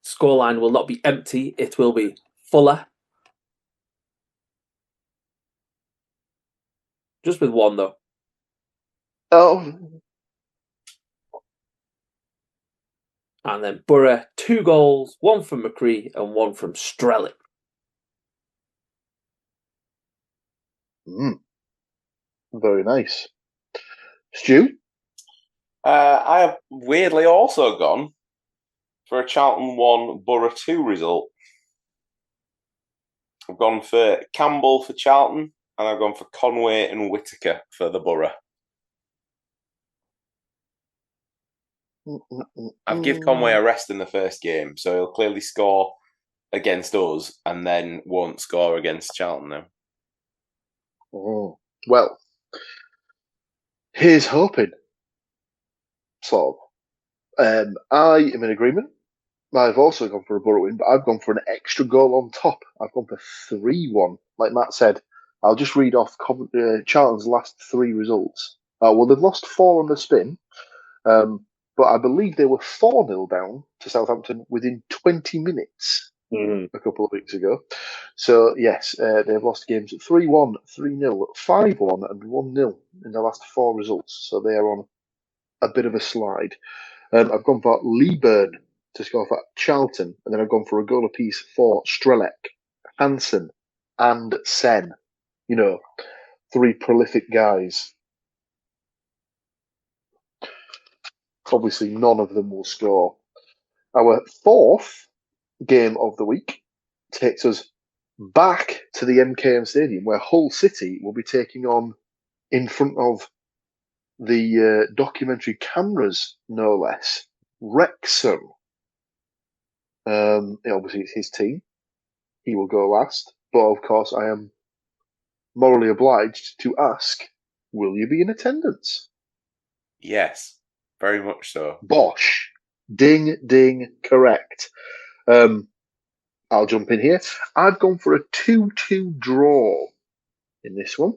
scoreline will not be empty; it will be fuller. Just with one though. Oh. And then Borough 2 goals, 1 from McCree and 1 from Strelic. Very nice. Stu? I have weirdly also gone for a Charlton 1, Borough 2 result. I've gone for Campbell for Charlton, and I've gone for Conway and Whittaker for the Borough. I've given Conway a rest in the first game, so he'll clearly score against us and then won't score against Charlton now. Well, here's hoping. Sort of. I am in agreement. I've also gone for a Borough win, but I've gone for an extra goal on top. I've gone for 3-1. Like Matt said, I'll just read off Charlton's last 3 results. Well, they've lost 4 on the spin, but I believe they were 4-0 down to Southampton within 20 minutes a couple of weeks ago. So, yes, they've lost games at 3-1, 3-0, 5-1 and 1-0 in the last 4 results. So they are on a bit of a slide. I've gone for Leeburn to score for Charlton, and then I've gone for a goal apiece for Strelec, Hansen, and Sen. 3 prolific guys. Obviously, none of them will score. Our 4th game of the week takes us back to the MKM Stadium, where Hull City will be taking on, in front of the documentary cameras, no less, Wrexham. Obviously, it's his team. He will go last. But, of course, I am morally obliged to ask, will you be in attendance? Yes. Very much so. Bosh. Ding, ding, correct. I'll jump in here. I've gone for a 2-2 draw in this one.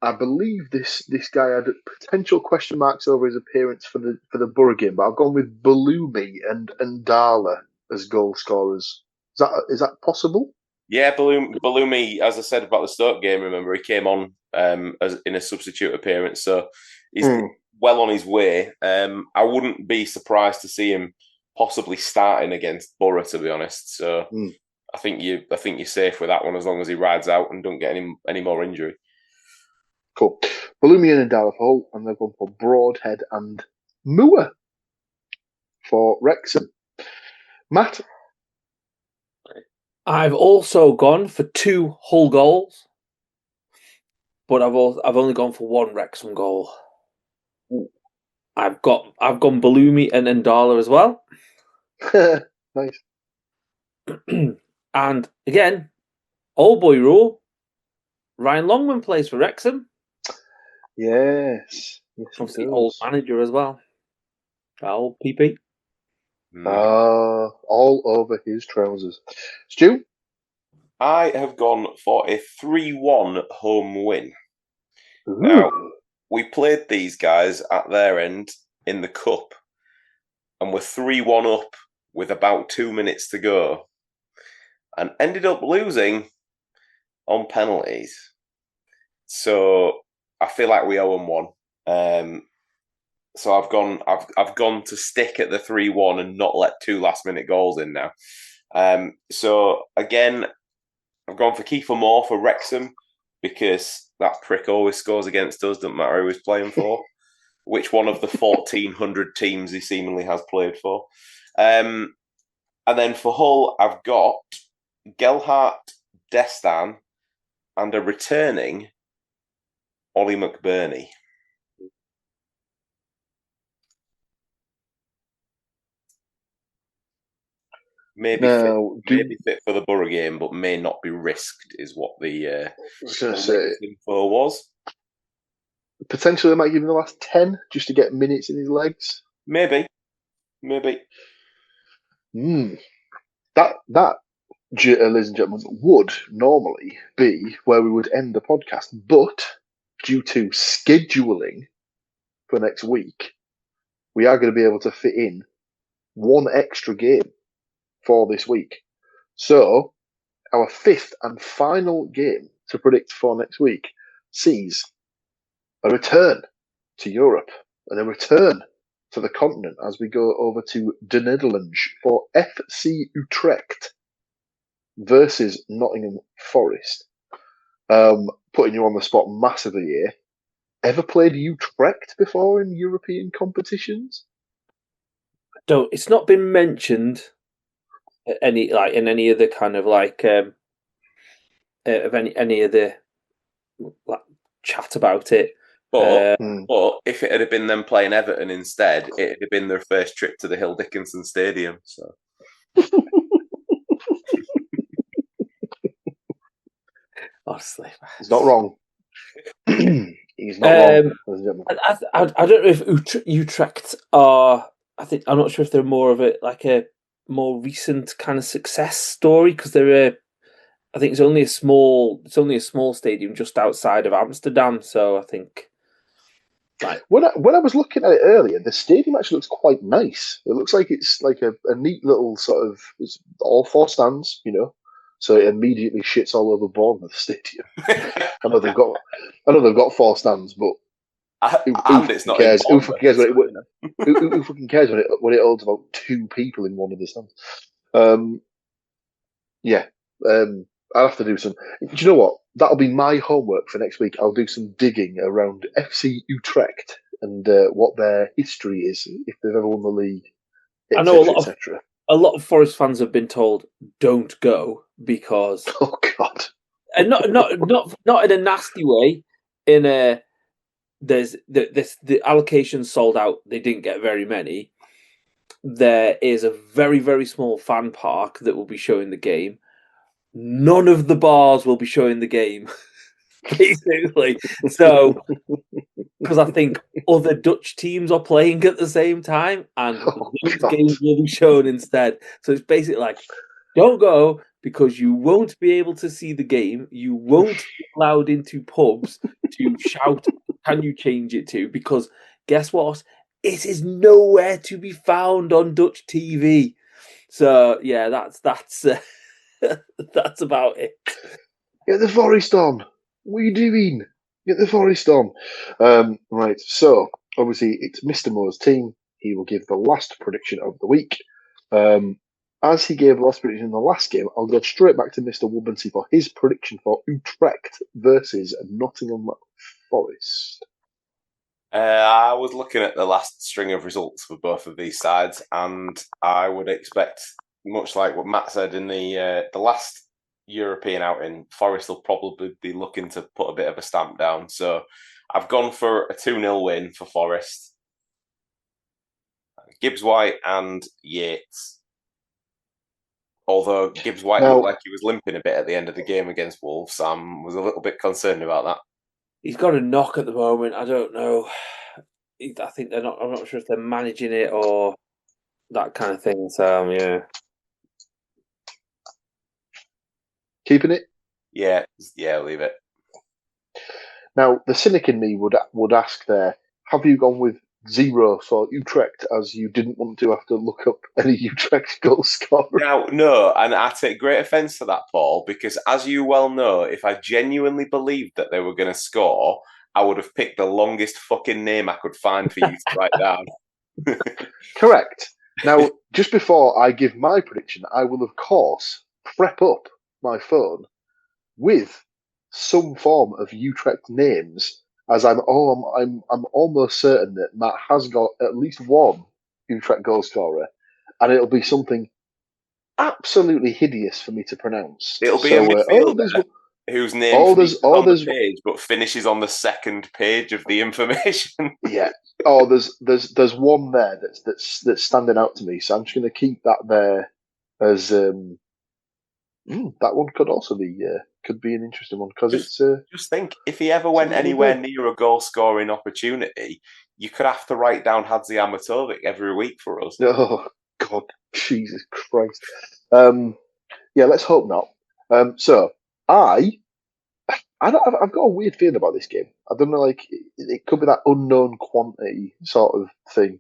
I believe this guy had potential question marks over his appearance for the Borough game, but I've gone with Balumi and Ndala as goal scorers. Is that possible? Yeah, Balumi, as I said about the Stoke game, remember, he came on as in a substitute appearance, so he's well on his way. I wouldn't be surprised to see him possibly starting against Borough, to be honest. So I think you're safe with that one as long as he rides out and don't get any more injury. Cool. Balumi and Ndala for Hull, and they've gone for Broadhead and Moore for Wrexham. Matt? I've also gone for 2 Hull goals, but I've only gone for 1 Wrexham goal. I've gone Balumi and Ndala as well. Nice. And again, old boy rule. Ryan Longman plays for Wrexham. Yes. Obviously, old manager as well. Old PP. All over his trousers. Stu? I have gone for a 3-1 home win. Ooh. Now, we played these guys at their end in the Cup, and we're 3-1 up with about 2 minutes to go, and ended up losing on penalties. So I feel like we owe them one. So I've gone to stick at the 3-1 and not let 2 last-minute goals in now. So again, I've gone for Kiefer Moore for Wrexham because that prick always scores against us, doesn't matter who he's playing for, which one of the 1,400 teams he seemingly has played for. And then for Hull, I've got Gelhardt, Destan, and a returning Ollie McBurney. Maybe fit for the Borough game, but may not be risked, is what the info was. Potentially, they might give him the last 10 just to get minutes in his legs. Maybe. That, ladies and gentlemen, would normally be where we would end the podcast, but due to scheduling for next week, we are going to be able to fit in 1 extra game for this week. So, our 5th and final game to predict for next week sees a return to Europe and a return to the continent as we go over to the Netherlands for FC Utrecht versus Nottingham Forest. Putting you on the spot massively here. Ever played Utrecht before in European competitions? It's not been mentioned in any of the kind of of any of the chat about it. But if it had been them playing Everton instead, it had been their first trip to the Hill Dickinson Stadium. So honestly, he's not wrong. He's not wrong. I don't know if Utrecht are. I'm not sure if they're more of a more recent kind of success story because they're. I think it's only a small stadium just outside of Amsterdam. So I think. When I was looking at it earlier, the stadium actually looks quite nice. It looks like it's like a neat little sort of. It's all 4 stands, so it immediately shits all over Bournemouth Stadium. I know they've got 4 stands, but who fucking cares? Who fucking cares who fucking cares when it holds about 2 people in one of the stands? I'll have to do some. Do you know what? That'll be my homework for next week. I'll do some digging around FC Utrecht and what their history is, if they've ever won the league. I know a lot of Forest fans have been told don't go because oh god, and not in a nasty way. The allocations sold out. They didn't get very many. There is a very, very small fan park that will be showing the game. None of the bars will be showing the game, basically. So, because I think other Dutch teams are playing at the same time, and those games will be shown instead. So it's basically like, don't go because you won't be able to see the game. You won't be allowed into pubs to shout, can you change it to? Because guess what? It is nowhere to be found on Dutch TV. So yeah, that's that's about it. Get the forest on. What are you doing? Get the forest on. Right, so obviously it's Mr. Moore's team. He will give the last prediction of the week. As he gave the last prediction in the last game, I'll go straight back to Mr. Woodmansey for his prediction for Utrecht versus Nottingham Forest. I was looking at the last string of results for both of these sides, and I would expect, much like what Matt said in the last European outing, Forest will probably be looking to put a bit of a stamp down. So I've gone for a 2-0 win for Forest. Gibbs White and Yates. Although Gibbs White looked like he was limping a bit at the end of the game against Wolves, Sam was a little bit concerned about that. He's got a knock at the moment. I don't know. I think they're not. I'm not sure if they're managing it or that kind of thing. So yeah, keeping it. Yeah, leave it. Now the cynic in me would ask there: have you gone with 0 for Utrecht as you didn't want to have to look up any Utrecht goal scorer? Now, no, and I take great offence to that, Paul, because as you well know, if I genuinely believed that they were going to score, I would have picked the longest fucking name I could find for you to write down. Correct. Now, just before I give my prediction, I will of course prep up my phone with some form of Utrecht names, as I'm almost certain that Matt has got at least one Utrecht goal scorer, and it'll be something absolutely hideous for me to pronounce. It'll be a midfielder whose name is on the page, but finishes on the second page of the information. Yeah. Oh, there's one there that's standing out to me, so I'm just going to keep that there as that one could also be could be an interesting one because it's. Just think, if he ever went anywhere near a goal scoring opportunity, you could have to write down Hadzi Amatovic every week for us. Oh God, Jesus Christ! Yeah, let's hope not. So I've got a weird feeling about this game. I don't know, like it could be that unknown quantity sort of thing.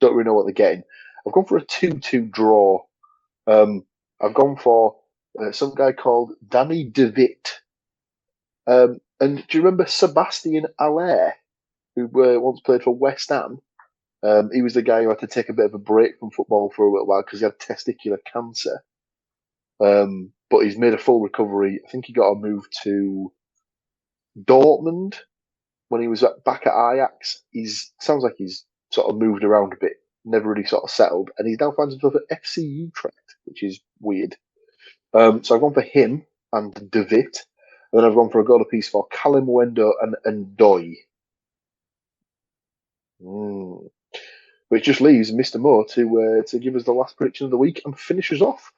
Don't really know what they're getting. I've gone for a 2-2 draw. I've gone for some guy called Danny De Witt. And do you remember Sebastian Aller, who once played for West Ham? He was the guy who had to take a bit of a break from football for a little while because he had testicular cancer. But he's made a full recovery. I think he got a move to Dortmund when he was back at Ajax. Sounds like he's sort of moved around a bit, never really sort of settled, and he now finds himself at FC Utrecht, which is weird. So I've gone for him and De Witt, and then I've gone for a goal apiece for Callum Wendo and Doy. Which just leaves Mr. Moore to give us the last prediction of the week and finish us off.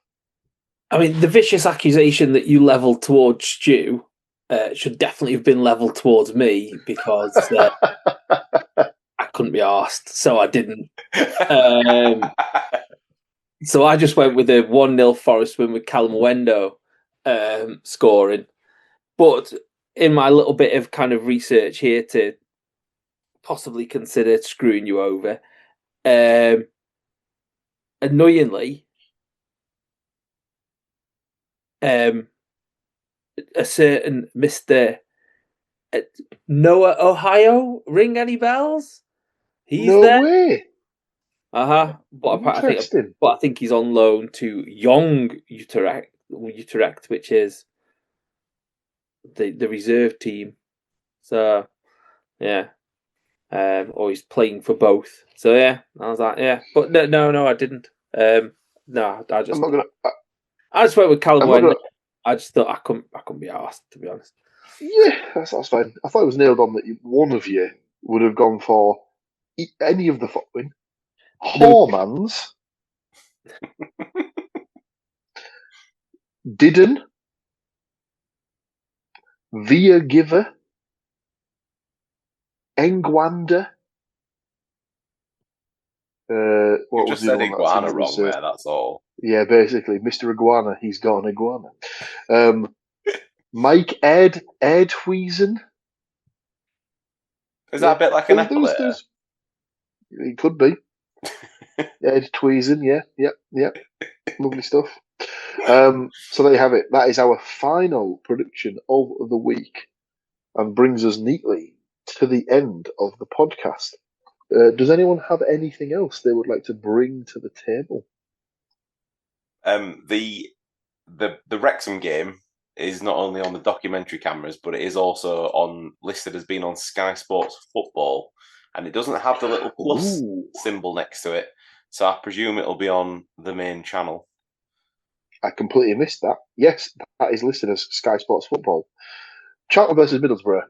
I mean, the vicious accusation that you levelled towards Stu should definitely have been levelled towards me because I couldn't be arsed, so I didn't. So I just went with a 1-0 Forest win with Callum Wendo scoring. But in my little bit of kind of research here to possibly consider screwing you over, annoyingly, a certain Mr. Noah Ohio, ring any bells? He's no there. Way. But I think he's on loan to Young Utrecht, which is the reserve team. So yeah, or he's playing for both. So yeah, I was like, yeah, but no, I didn't. No, I just went with Callum Wendell. I just thought I couldn't be asked, to be honest. Yeah, that's fine. I thought it was nailed on that one of you would have gone for any of the following: Hormans, Didden, Via Giver, Engwander. What you just said Iguana wrong there, that's all. Yeah, basically, Mr. Iguana, he's got an iguana. Mike Erdhuizen. Is that a bit like an apple? He could be. Erdhuizen, yeah. Lovely stuff. So there you have it. That is our final prediction of the week and brings us neatly to the end of the podcast. Does anyone have anything else they would like to bring to the table? The Wrexham game is not only on the documentary cameras, but it is also listed as being on Sky Sports Football, and it doesn't have the little plus symbol next to it, so I presume it'll be on the main channel. I completely missed that. Yes, that is listed as Sky Sports Football. Charlton versus Middlesbrough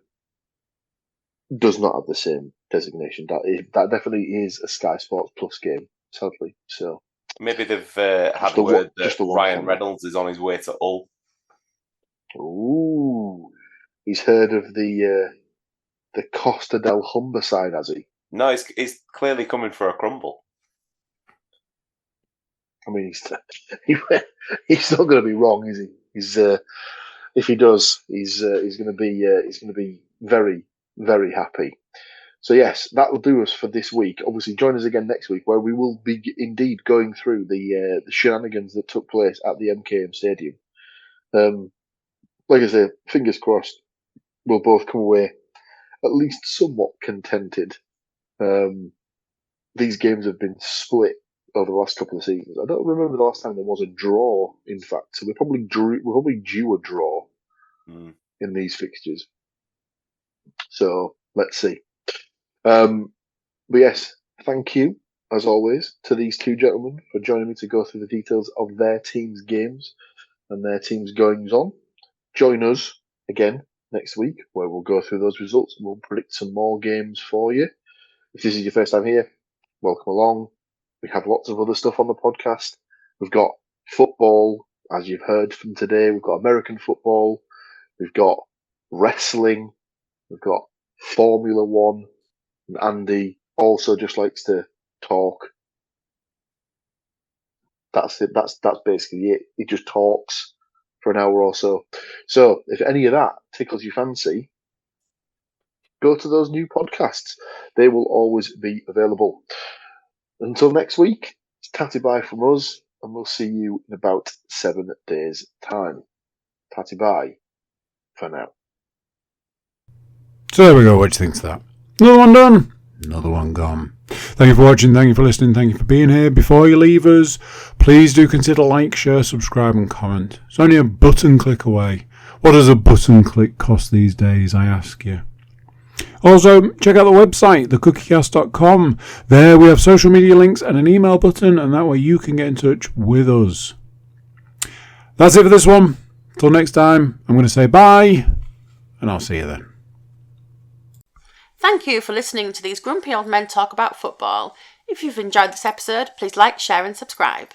does not have the same designation. That definitely is a Sky Sports Plus game, sadly. So maybe they've had word that Ryan Reynolds is on his way to Hull. Ooh, he's heard of the Costa del Humber side, has he? No, he's clearly coming for a crumble. I mean, he's not going to be wrong, is he? If he does, he's going to be very, very happy. So yes, that will do us for this week. Obviously, join us again next week, where we will be indeed going through the shenanigans that took place at the MKM Stadium. Like I say, fingers crossed, we'll both come away at least somewhat contented. These games have been split over the last couple of seasons. I don't remember the last time there was a draw, in fact. So we're probably due a draw in these fixtures. So let's see. But yes, thank you, as always, to these two gentlemen for joining me to go through the details of their team's games and their team's goings on. Join us again next week, where we'll go through those results and we'll predict some more games for you. If this is your first time here, welcome along. We have lots of other stuff on the podcast. We've got football, as you've heard from today. We've got American football. We've got wrestling. We've got Formula One. And Andy also just likes to talk. That's it. That's basically it. He just talks for an hour or so. So if any of that tickles your fancy, go to those new podcasts. They will always be available. Until next week, it's tatty bye from us, and we'll see you in about 7 days' time. Tatty bye for now. So there we go. What do you think of that? Another one done. Another one gone. Thank you for watching. Thank you for listening. Thank you for being here. Before you leave us, please do consider like, share, subscribe and comment. It's only a button click away. What does a button click cost these days, I ask you? Also, check out the website, thecookiecast.com. There we have social media links and an email button, and that way you can get in touch with us. That's it for this one. Until next time, I'm going to say bye, and I'll see you then. Thank you for listening to these grumpy old men talk about football. If you've enjoyed this episode, please like, share and subscribe.